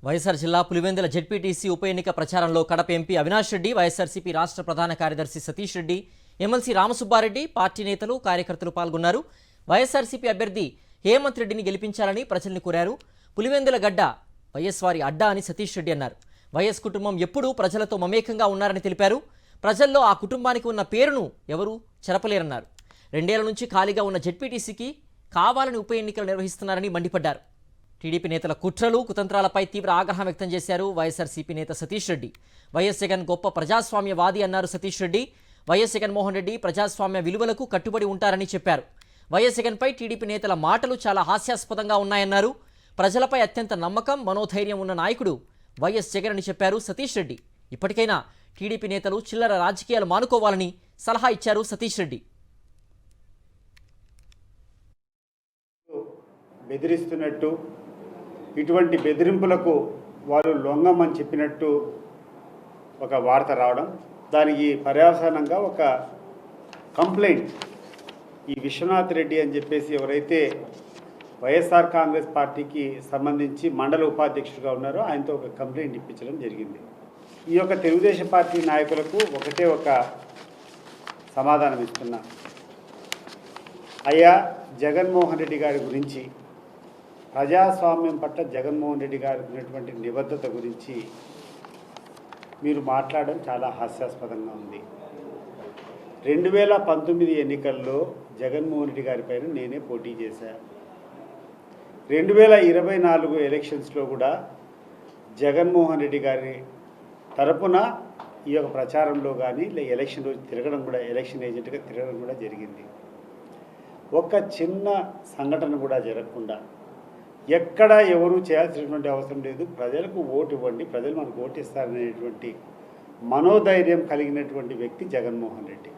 వైఎస్ఆర్ జిల్లా పులివెందుల జెడ్పీటీసీ ఉప ఎన్నిక ప్రచారంలో కడప ఎంపీ అవినాష్ రెడ్డి, వైఎస్ఆర్సీపీ రాష్ట్ర ప్రధాన కార్యదర్శి సతీష్ రెడ్డి, ఎమ్మెల్సీ రామసుబ్బారెడ్డి, పార్టీ నేతలు, కార్యకర్తలు పాల్గొన్నారు. వైఎస్ఆర్సీపీ అభ్యర్థి హేమంత్ రెడ్డిని గెలిపించాలని ప్రజల్ని కోరారు. పులివెందుల గడ్డ వైఎస్ వారి అడ్డా అని సతీష్ రెడ్డి అన్నారు. వైఎస్ కుటుంబం ఎప్పుడూ ప్రజలతో మమేకంగా ఉన్నారని తెలిపారు. ప్రజల్లో ఆ కుటుంబానికి ఉన్న పేరును ఎవరూ చెరపలేరన్నారు. 2 ఏళ్ల నుంచి ఖాళీగా ఉన్న జెడ్పీటీసీకి కావాలని ఉప ఎన్నికలు నిర్వహిస్తున్నారని మండిపడ్డారు. టీడీపీ నేతల కుట్రలు, కుతంత్రాలపై తీవ్ర ఆగ్రహం వ్యక్తం చేశారు వైఎస్ఆర్సీపీ నేత సతీష్ రెడ్డి. వైఎస్ జగన్ గొప్ప ప్రజాస్వామ్యవాది అన్నారు సతీష్ రెడ్డి. వైఎస్ జగన్మోహన్ రెడ్డి ప్రజాస్వామ్య విలువలకు కట్టుబడి ఉంటారని చెప్పారు. వైఎస్ జగన్పై టీడీపీ నేతల మాటలు చాలా హాస్యాస్పదంగా ఉన్నాయన్నారు. ప్రజలపై అత్యంత నమ్మకం, మనోధైర్యం ఉన్న నాయకుడు వైఎస్ జగన్ అని చెప్పారు సతీష్ రెడ్డి. ఇప్పటికైనా టీడీపీ నేతలు చిల్లర రాజకీయాలు మానుకోవాలని సలహా ఇచ్చారు సతీష్ రెడ్డి. బెదిరిస్తున్నట్టు, ఇటువంటి బెదిరింపులకు వాళ్ళు లొంగమని చెప్పినట్టు ఒక వార్త రావడం, దానికి పర్యవసానంగా ఒక కంప్లైంట్ ఈ విశ్వనాథ్ రెడ్డి అని చెప్పేసి ఎవరైతే వైఎస్ఆర్ కాంగ్రెస్ పార్టీకి సంబంధించి మండల ఉపాధ్యక్షుడిగా ఉన్నారో ఆయనతో ఒక కంప్లైంట్ ఇప్పించడం జరిగింది. ఈ యొక్క తెలుగుదేశం పార్టీ నాయకులకు ఒకటే ఒక సమాధానం ఇస్తున్నా, అయ్యా జగన్మోహన్ రెడ్డి గారి గురించి, ప్రజాస్వామ్యం పట్ల జగన్మోహన్ రెడ్డి గారికి ఉన్నటువంటి నిబద్ధత గురించి మీరు మాట్లాడడం చాలా హాస్యాస్పదంగా ఉంది. 2019 ఎన్నికల్లో జగన్మోహన్ రెడ్డి గారి పైన నేనే పోటీ చేశాను. 2024 ఎలక్షన్స్లో కూడా జగన్మోహన్ రెడ్డి గారి తరపున ఈ యొక్క ప్రచారంలో కానీ ఎలక్షన్ రోజు తిరగడం కూడా, ఎలక్షన్ ఏజెంట్గా తిరగడం కూడా జరిగింది. ఒక చిన్న సంఘటన కూడా జరగకుండా ఎక్కడ ఎవరు చేయాల్సినటువంటి అవసరం లేదు, ప్రజలకు ఓటు ఇవ్వండి, ప్రజలు మనకు ఓటు ఇస్తారనేటువంటి మనోధైర్యం కలిగినటువంటి వ్యక్తి జగన్మోహన్ రెడ్డి.